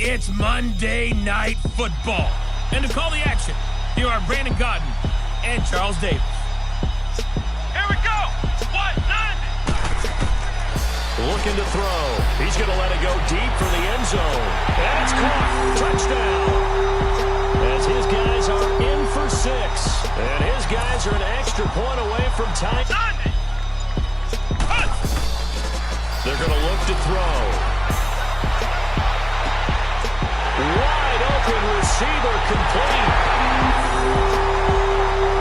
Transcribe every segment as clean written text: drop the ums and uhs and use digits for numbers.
It's Monday Night Football. And to call the action, here are Brandon Godden and Charles Davis. Here we go. What? Looking to throw. He's going to let it go deep for the end zone. And it's caught. Touchdown. As his guys are in for 6. And his guys are an extra point away from time. They're going to look to throw. Wide open receiver complete.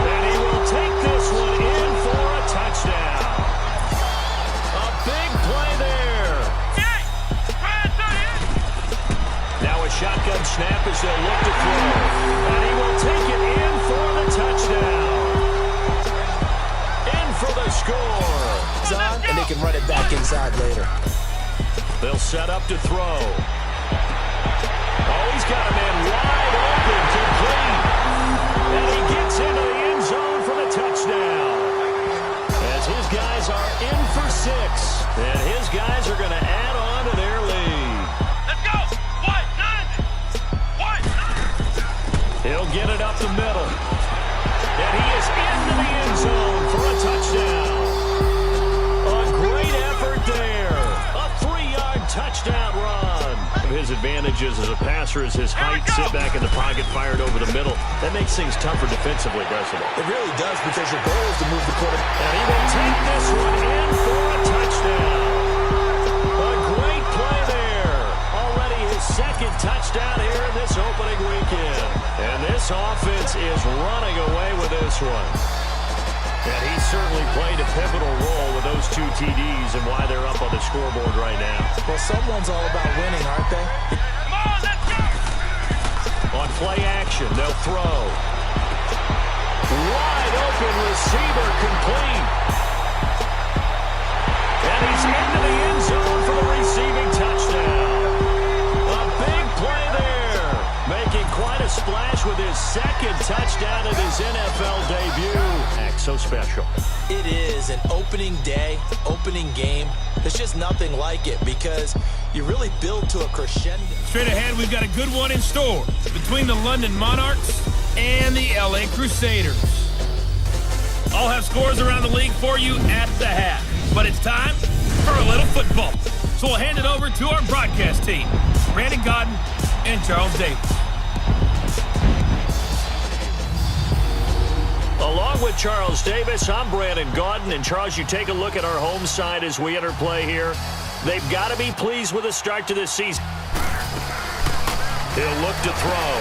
And he will take this one in for a touchdown. A big play there. Now a shotgun snap as they'll look to throw. And he will take it in for the touchdown. In for the score. On, and they can run it back inside later. They'll set up to throw. Oh, he's got a man wide open, complete. And he gets into the end zone for the touchdown. As his guys are in for 6. And his guys are going to add on to their lead. Let's go. What? He'll get it up the middle. And he is into the end zone for a touchdown. There, a 3-yard touchdown run. His advantages as a passer is his height, sit back in the pocket, fired over the middle. That makes things tougher defensively, doesn't it? It really does, because your goal is to move the quarterback. And he will take this one in for a touchdown. A great play there. Already his second touchdown here in this opening weekend. And this offense is running away with this one. And he certainly played a pivotal role with those 2 TDs and why they're up on the scoreboard right now. Well, someone's all about winning, aren't they? Come on, let's go. On play action, they'll throw. Wide open receiver complete. And he's into the end zone for the receiving touchdown. A big play there. Making quite a splash with his second touchdown in his NFL debut. So special. It is an opening day, opening game. There's just nothing like it, because you really build to a crescendo. Straight ahead, we've got a good one in store between the London Monarchs and the LA Crusaders. I'll have scores around the league for you at the half. But it's time for a little football. So we'll hand it over to our broadcast team, Brandon Godden and Charles Davis. Along with Charles Davis, I'm Brandon Godden. And Charles, you take a look at our home side as we enter play here. They've got to be pleased with the start to this season. He'll look to throw.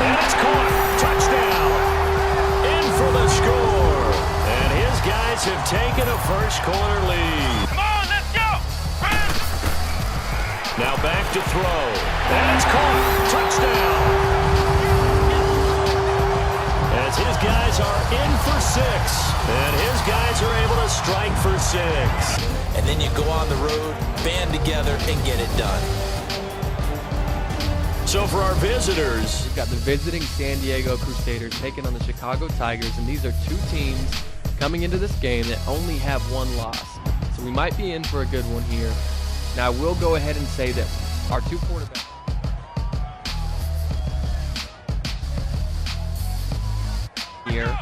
And it's caught. Touchdown. In for the score. And his guys have taken a first quarter lead. Come on, let's go. Now back to throw. And it's caught. Touchdown. As his guys are in for 6, and his guys are able to strike for 6. And then you go on the road, band together, and get it done. So for our visitors, we've got the visiting San Diego Crusaders taking on the Chicago Tigers, and these are 2 teams coming into this game that only have 1 loss. So we might be in for a good one here. Now, I will go ahead and say this. Our 2 quarterbacks. Here.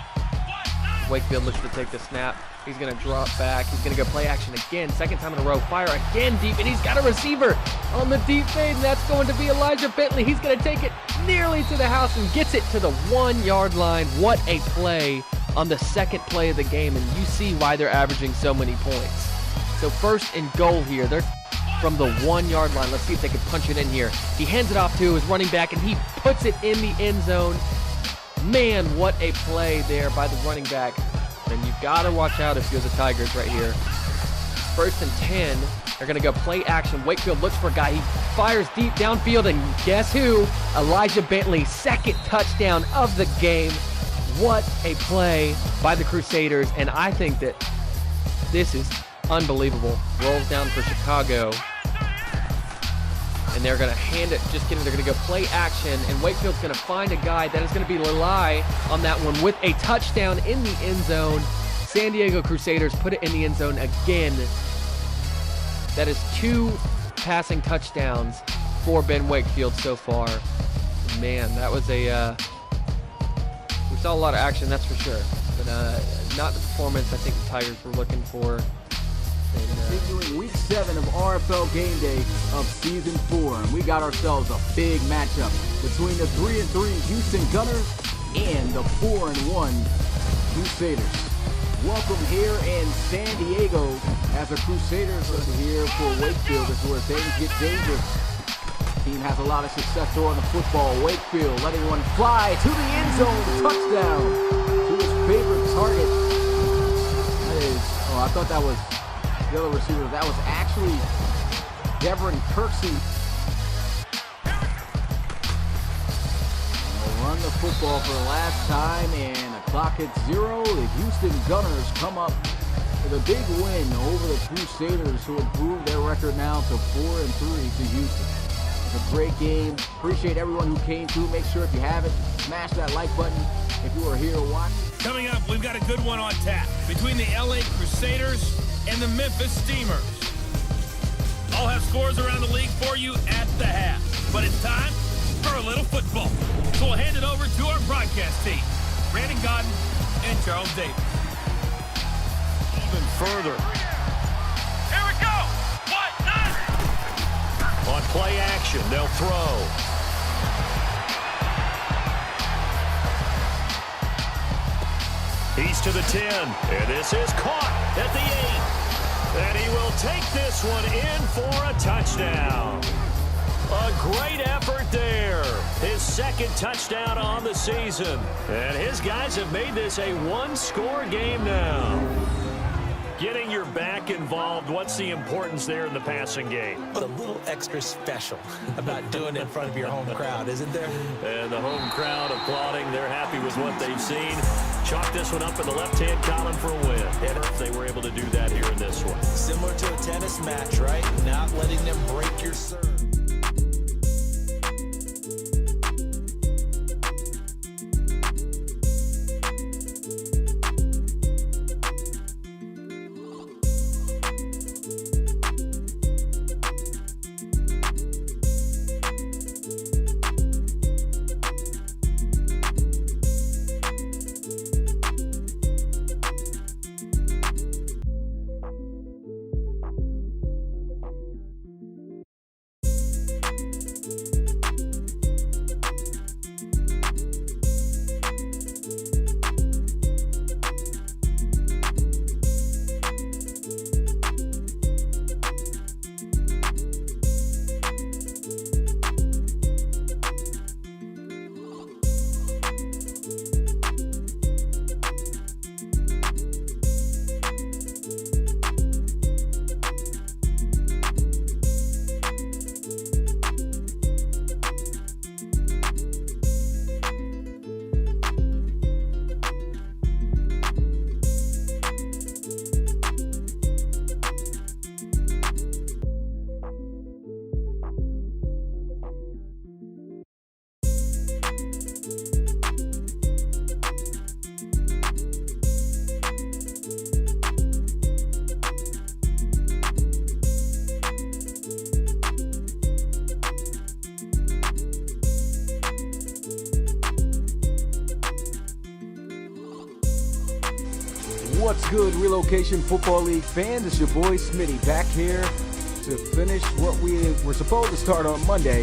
Wakefield looks to take the snap. He's going to drop back. He's going to go play action again. Second time in a row. Fire again deep. And he's got a receiver on the deep fade. And that's going to be Elijah Bentley. He's going to take it nearly to the house and gets it to the 1-yard line. What a play on the second play of the game. And you see why they're averaging so many points. So first and goal here. They're from the 1-yard line. Let's see if they can punch it in here. He hands it off to his running back, and he puts it in the end zone. Man, what a play there by the running back. And you've got to watch out if you're the Tigers right here. First and 10. They're going to go play action. Wakefield looks for a guy. He fires deep downfield, and guess who? Elijah Bentley, second touchdown of the game. What a play by the Crusaders, and I think that this is unbelievable. Rolls down for Chicago. And they're going to hand it, just kidding, they're going to go play action, and Wakefield's going to find a guy. That is going to be Lalai on that one with a touchdown in the end zone. San Diego Crusaders put it in the end zone again. That is 2 passing touchdowns for Ben Wakefield so far. Man, that was a we saw a lot of action, that's for sure, but not the performance I think the Tigers were looking for. Continuing week 7 of RFL Game Day of Season 4, and we got ourselves a big matchup between the 3-3 Houston Gunners and the 4-1 Crusaders. Welcome here in San Diego as the Crusaders are here for Wakefield. This is where things get dangerous. Team has a lot of success throwing the football. Wakefield letting one fly to the end zone. Touchdown to his favorite target. That is, I thought that was the other receiver. That was actually Devin Kirksey. They'll run the football for the last time, and the clock hits 0. The Houston Gunners come up with a big win over the Crusaders, who improved their record now to 4-3 to Houston. A great game. Appreciate everyone who came through. Make sure if you haven't, smash that like button if you are here watching. Coming up, we've got a good one on tap between the LA Crusaders and the Memphis Steamers. I'll have scores around the league for you at the half. But it's time for a little football. So we'll hand it over to our broadcast team, Brandon Godden and Charles Davis. Even further. Here we go. On play action, they'll throw. He's to the 10, and this is caught at the 8. And he will take this one in for a touchdown. A great effort there. His second touchdown on the season. And his guys have made this a one-score game now. Getting your back involved, what's the importance there in the passing game? A little extra special about doing it in front of your home crowd, isn't there? And the home crowd applauding. They're happy with what they've seen. Chalk this one up in the left-hand column for a win. And if they were able to do that here in this one. Similar to a tennis match, right? Not letting them break your serve. What's good, Relocation Football League fans? It's your boy Smitty back here to finish what we were supposed to start on Monday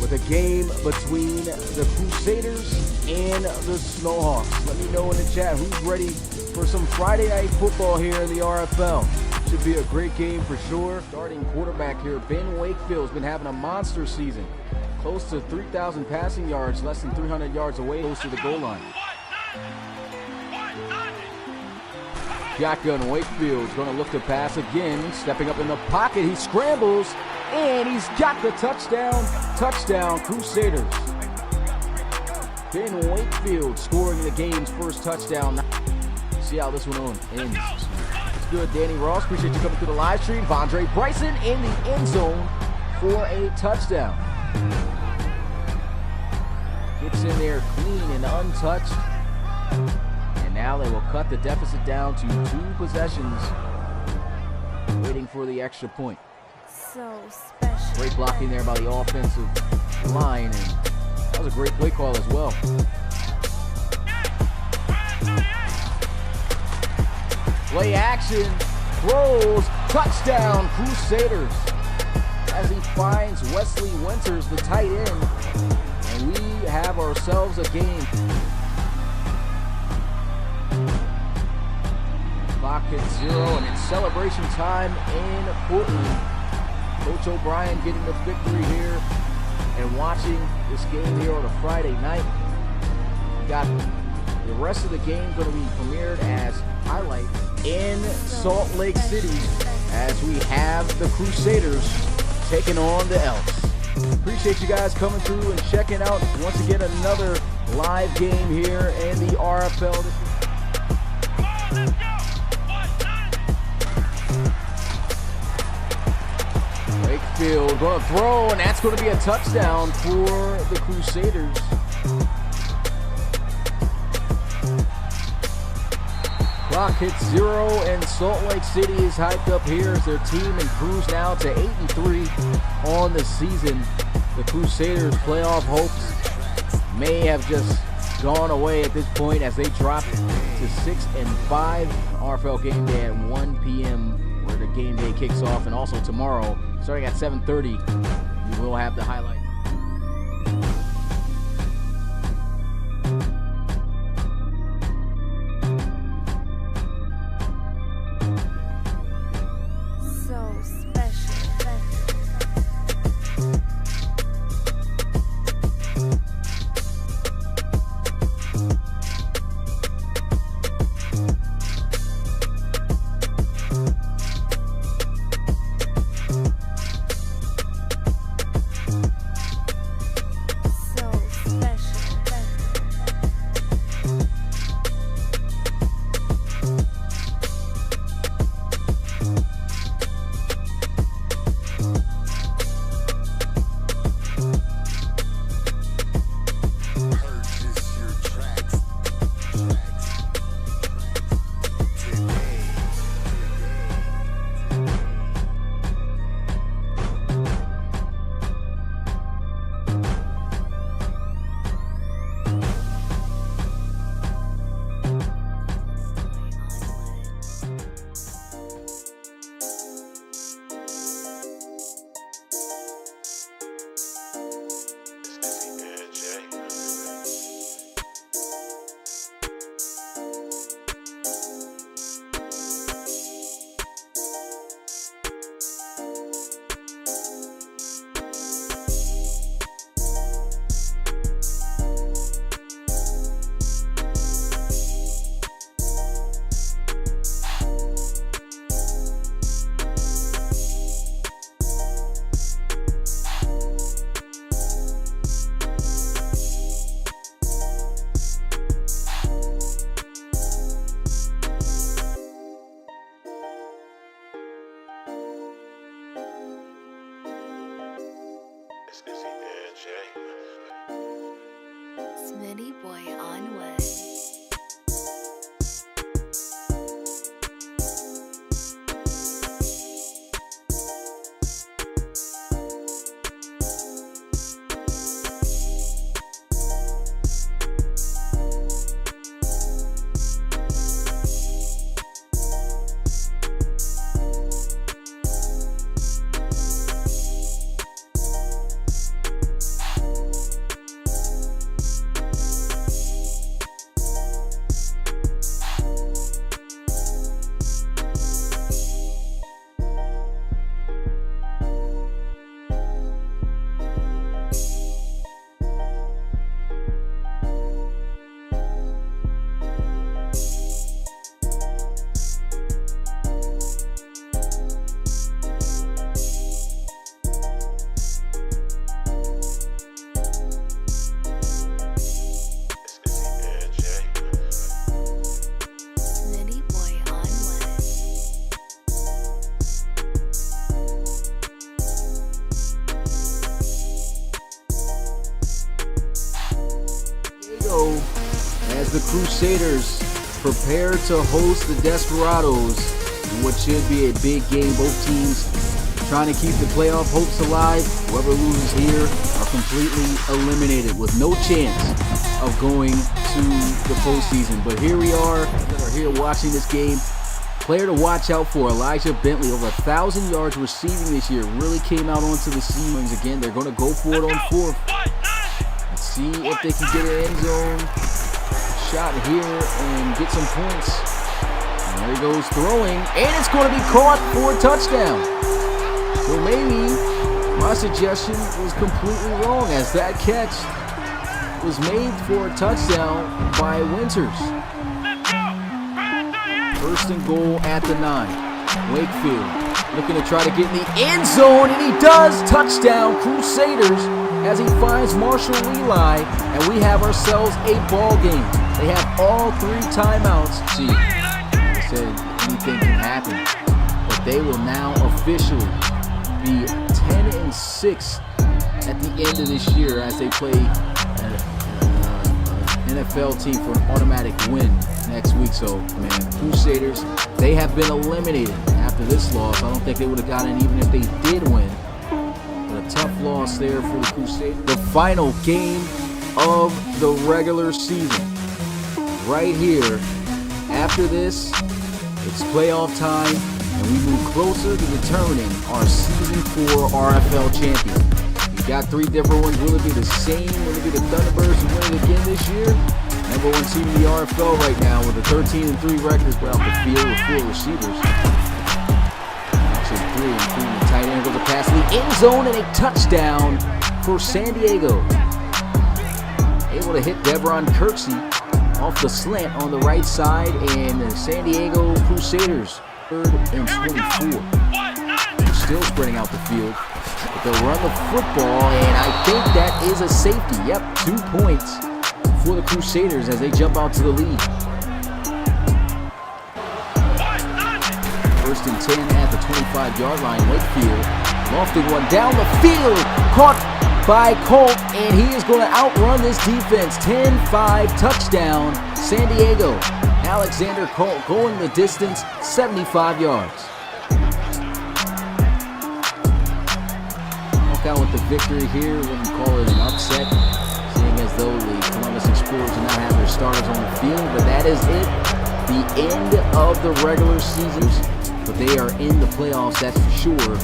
with a game between the Crusaders and the Snowhawks. Let me know in the chat who's ready for some Friday night football here in the RFL. Should be a great game for sure. Starting quarterback here, Ben Wakefield, has been having a monster season. Close to 3,000 passing yards, less than 300 yards away, close to the goal line. Shotgun Wakefield's going to look to pass again. Stepping up in the pocket, he scrambles, and he's got the touchdown. Touchdown, Crusaders. Ben Wakefield scoring the game's first touchdown. See how this one ends. It's good, Danny Ross. Appreciate you coming through the live stream. Vondre Bryson in the end zone for a touchdown. Gets in there clean and untouched. Now they will cut the deficit down to 2 possessions, waiting for the extra point. So special. Great blocking there by the offensive line, and that was a great play call as well. Play action, throws, touchdown, Crusaders. As he finds Wesley Winters, the tight end, and we have ourselves a game. Clock hits 0, and it's celebration time in Portland. Coach O'Brien getting the victory here and watching this game here on a Friday night. We got the rest of the game going to be premiered as highlights in Salt Lake City as we have the Crusaders taking on the Elks. Appreciate you guys coming through and checking out once again another live game here in the RFL. Wakefield going to throw, and that's going to be a touchdown for the Crusaders. Clock hits 0, and Salt Lake City is hyped up here as their team improves now to 8-3 on the season. The Crusaders' playoff hopes may have just gone away at this point as they drop to 6-5. RFL game day at 1 p.m. where the game day kicks off, and also tomorrow starting at 7:30 we will have the highlight. Smitty boy on way. As the Crusaders prepare to host the Desperados in what should be a big game. Both teams trying to keep the playoff hopes alive. Whoever loses here are completely eliminated with no chance of going to the postseason. But here we are that are here watching this game. Player to watch out for, Elijah Bentley, over 1,000 yards receiving this year. Really came out onto the scene. Again, they're going to go for it on fourth. Let's see if they can get an end zone shot here and get some points. And there he goes throwing, and it's going to be caught for a touchdown. So maybe my suggestion was completely wrong, as that catch was made for a touchdown by Winters. First and goal at the 9. Wakefield looking to try to get in the end zone, and he does. Touchdown, Crusaders, as he finds Marshall Levi, and we have ourselves a ball game. They have all 3 timeouts. See, I said anything can happen, but they will now officially be 10-6 at the end of this year as they play an NFL team for an automatic win next week. So, man, Crusaders, they have been eliminated after this loss. I don't think they would have gotten even if they did win. But a tough loss there for the Crusaders. The final game of the regular season. Right here. After this, it's playoff time, and we move closer to determining our Season 4 RFL champion. We got 3 different ones. Will it be the same? Will it be the Thunderbirds who win it again this year? Number 1 team in the RFL right now with a 13-3 record. We're out the field with 4 receivers. Actually 3, including the tight end. Goes a pass in the end zone and a touchdown for San Diego. Able to hit Devron Kirksey off the slant on the right side, and the San Diego Crusaders 3rd and 24. They're still spreading out the field, but they'll run the football, and I think that is a safety. Yep, 2 points for the Crusaders as they jump out to the lead. 1st and 10 at the 25-yard line. Wakefield lofting one down the field, caught by Colt, and he is going to outrun this defense. 10-5 touchdown, San Diego. Alexander Colt going the distance, 75 yards. Walk out with the victory here. Wouldn't call it an upset, seeing as though the Columbus Explorers do not have their starters on the field. But that is it. The end of the regular season. But they are in the playoffs, that's for sure.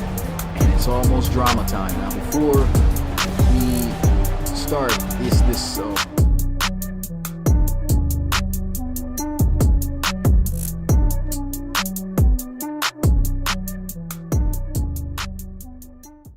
And it's almost drama time. Now, before we start this